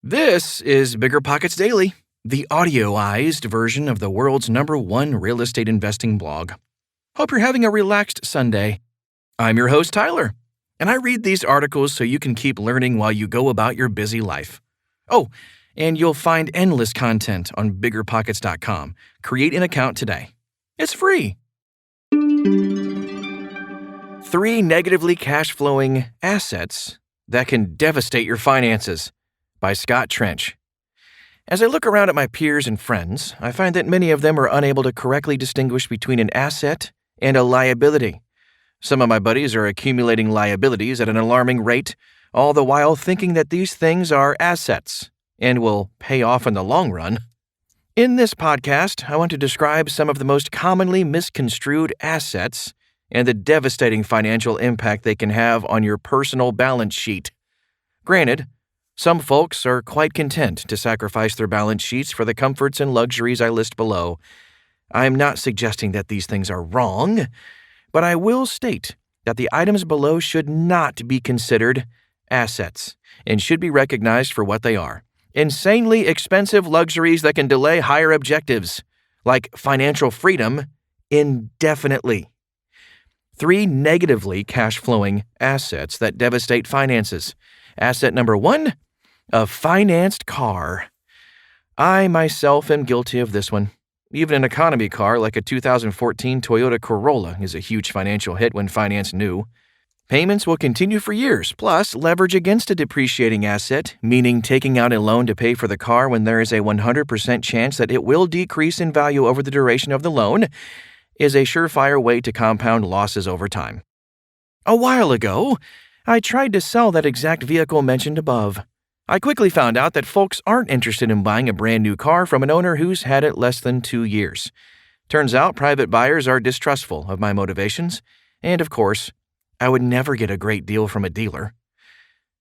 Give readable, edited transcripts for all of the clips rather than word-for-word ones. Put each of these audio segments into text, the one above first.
This is BiggerPockets Daily, the audioized version of the world's #1 real estate investing blog. Hope you're having a relaxed Sunday. I'm your host, Tyler, and I read these articles so you can keep learning while you go about your busy life. Oh, and you'll find endless content on BiggerPockets.com. Create an account today. It's free. 3 negatively cash-flowing assets that can devastate your finances, by Scott Trench. As I look around at my peers and friends, I find that many of them are unable to correctly distinguish between an asset and a liability. Some of my buddies are accumulating liabilities at an alarming rate, all the while thinking that these things are assets and will pay off in the long run. In this podcast, I want to describe some of the most commonly misconstrued assets and the devastating financial impact they can have on your personal balance sheet. Granted, some folks are quite content to sacrifice their balance sheets for the comforts and luxuries I list below. I am not suggesting that these things are wrong, but I will state that the items below should not be considered assets and should be recognized for what they are: insanely expensive luxuries that can delay higher objectives, like financial freedom, indefinitely. 3 negatively cash-flowing assets that devastate finances. Asset number 1, a financed car. I myself am guilty of this one. Even an economy car like a 2014 Toyota Corolla is a huge financial hit when financed new. Payments will continue for years, plus leverage against a depreciating asset, meaning taking out a loan to pay for the car when there is a 100% chance that it will decrease in value over the duration of the loan, is a surefire way to compound losses over time. A while ago, I tried to sell that exact vehicle mentioned above. I quickly found out that folks aren't interested in buying a brand new car from an owner who's had it less than 2 years. Turns out private buyers are distrustful of my motivations, and of course, I would never get a great deal from a dealer.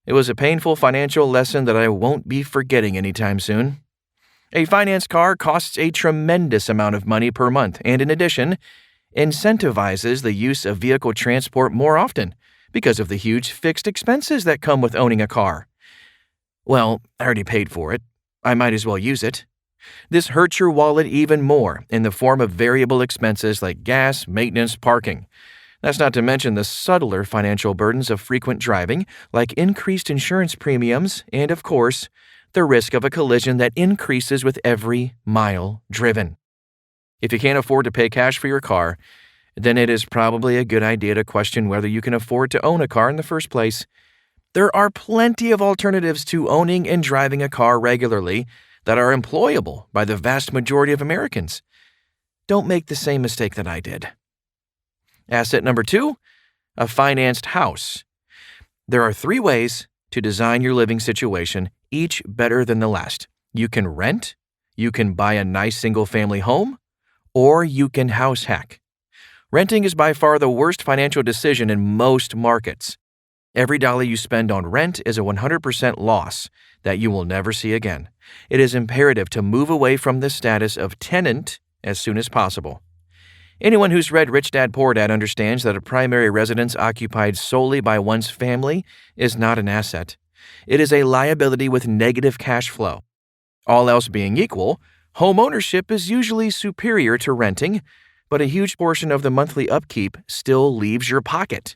It was a painful financial lesson that I won't be forgetting anytime soon. A finance car costs a tremendous amount of money per month and, in addition, incentivizes the use of vehicle transport more often because of the huge fixed expenses that come with owning a car. Well, I already paid for it. I might as well use it. This hurts your wallet even more in the form of variable expenses like gas, maintenance, parking. That's not to mention the subtler financial burdens of frequent driving, like increased insurance premiums and, of course, the risk of a collision that increases with every mile driven. If you can't afford to pay cash for your car, then it is probably a good idea to question whether you can afford to own a car in the first place. There are plenty of alternatives to owning and driving a car regularly that are employable by the vast majority of Americans. Don't make the same mistake that I did. Asset number 2, a financed house. There are 3 ways to design your living situation, each better than the last. You can rent, you can buy a nice single-family home, or you can house hack. Renting is by far the worst financial decision in most markets. Every dollar you spend on rent is a 100% loss that you will never see again. It is imperative to move away from the status of tenant as soon as possible. Anyone who's read Rich Dad Poor Dad understands that a primary residence occupied solely by one's family is not an asset. It is a liability with negative cash flow. All else being equal, home ownership is usually superior to renting, but a huge portion of the monthly upkeep still leaves your pocket.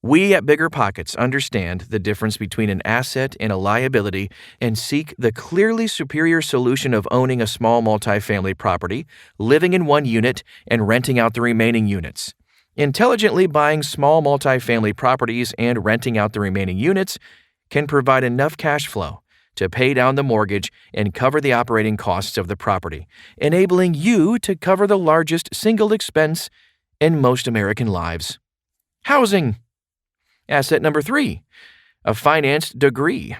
We at BiggerPockets understand the difference between an asset and a liability and seek the clearly superior solution of owning a small multifamily property, living in one unit, and renting out the remaining units. Intelligently buying small multifamily properties and renting out the remaining units can provide enough cash flow to pay down the mortgage and cover the operating costs of the property, enabling you to cover the largest single expense in most American lives: housing. Asset number 3, a financed degree.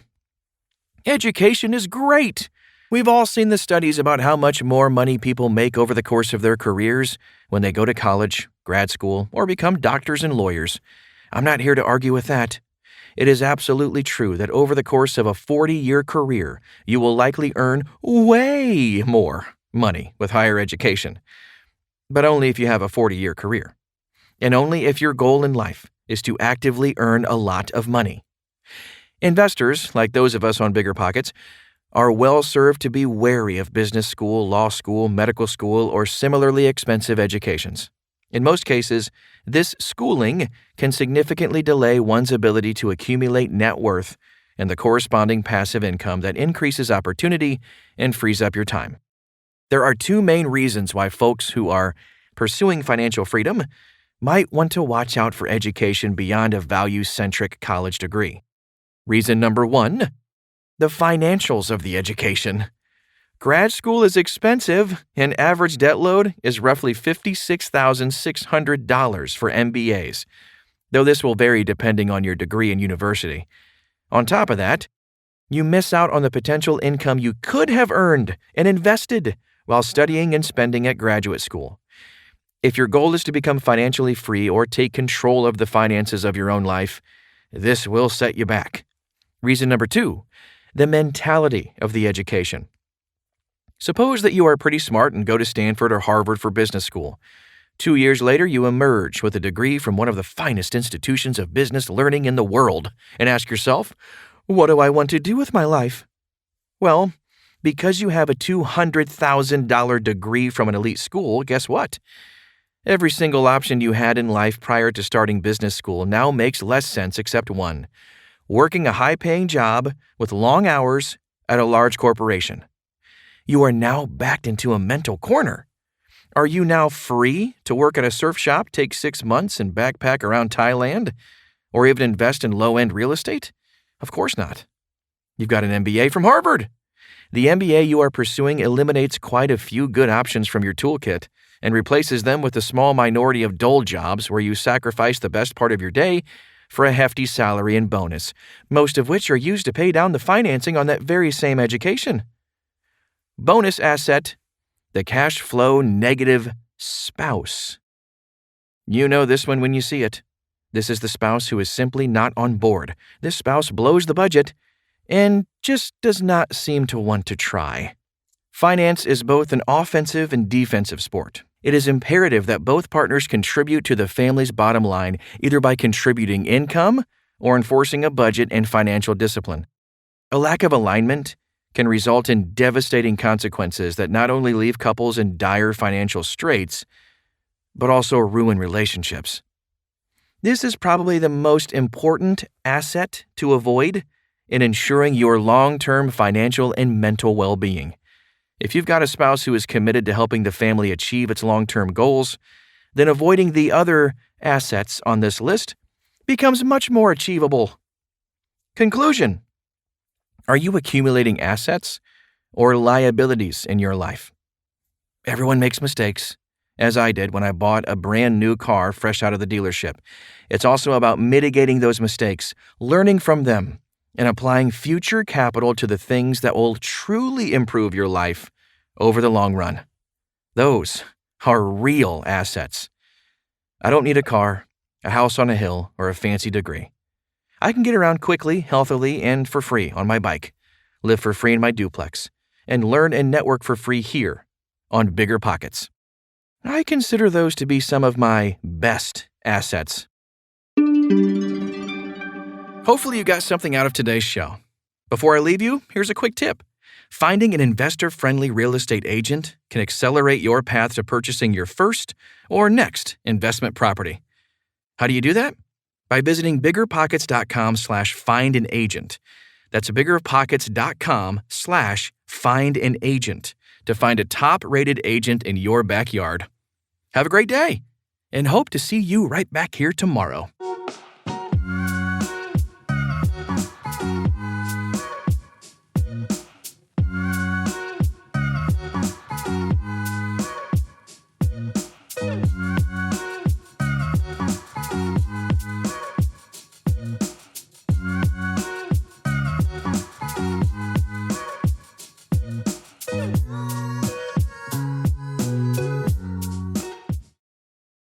Education is great. We've all seen the studies about how much more money people make over the course of their careers when they go to college, grad school, or become doctors and lawyers. I'm not here to argue with that. It is absolutely true that over the course of a 40-year career, you will likely earn way more money with higher education. But only if you have a 40-year career. And only if your goal in life is to actively earn a lot of money. Investors, like those of us on BiggerPockets, are well served to be wary of business school, law school, medical school, or similarly expensive educations. In most cases, this schooling can significantly delay one's ability to accumulate net worth and the corresponding passive income that increases opportunity and frees up your time. There are two main reasons why folks who are pursuing financial freedom might want to watch out for education beyond a value-centric college degree. Reason number one, the financials of the education. Grad school is expensive, and average debt load is roughly $56,600 for MBAs, though this will vary depending on your degree and university. On top of that, you miss out on the potential income you could have earned and invested while studying and spending at graduate school. If your goal is to become financially free or take control of the finances of your own life, this will set you back. Reason number two, the mentality of the education. Suppose that you are pretty smart and go to Stanford or Harvard for business school. 2 years later, you emerge with a degree from one of the finest institutions of business learning in the world and ask yourself, what do I want to do with my life? Well, because you have a $200,000 degree from an elite school, guess what? Every single option you had in life prior to starting business school now makes less sense except one: working a high-paying job with long hours at a large corporation. You are now backed into a mental corner. Are you now free to work at a surf shop, take 6 months, and backpack around Thailand? Or even invest in low-end real estate? Of course not. You've got an MBA from Harvard. The MBA you are pursuing eliminates quite a few good options from your toolkit and replaces them with a small minority of dull jobs where you sacrifice the best part of your day for a hefty salary and bonus, most of which are used to pay down the financing on that very same education. Bonus asset, the cash flow negative spouse. You know this one when you see it. This is the spouse who is simply not on board. This spouse blows the budget and just does not seem to want to try. Finance is both an offensive and defensive sport. It is imperative that both partners contribute to the family's bottom line, either by contributing income or enforcing a budget and financial discipline. A lack of alignment can result in devastating consequences that not only leave couples in dire financial straits, but also ruin relationships. This is probably the most important asset to avoid in ensuring your long-term financial and mental well-being. If you've got a spouse who is committed to helping the family achieve its long-term goals, then avoiding the other assets on this list becomes much more achievable. Conclusion: are you accumulating assets or liabilities in your life? Everyone makes mistakes, as I did when I bought a brand new car fresh out of the dealership. It's also about mitigating those mistakes, learning from them, and applying future capital to the things that will truly improve your life over the long run. Those are real assets. I don't need a car, a house on a hill, or a fancy degree. I can get around quickly, healthily, and for free on my bike, live for free in my duplex, and learn and network for free here on BiggerPockets. I consider those to be some of my best assets. Hopefully you got something out of today's show. Before I leave you, here's a quick tip. Finding an investor-friendly real estate agent can accelerate your path to purchasing your first or next investment property. How do you do that? By visiting BiggerPockets.com/find-an-agent. That's BiggerPockets.com/find-an-agent to find a top-rated agent in your backyard. Have a great day, and hope to see you right back here tomorrow.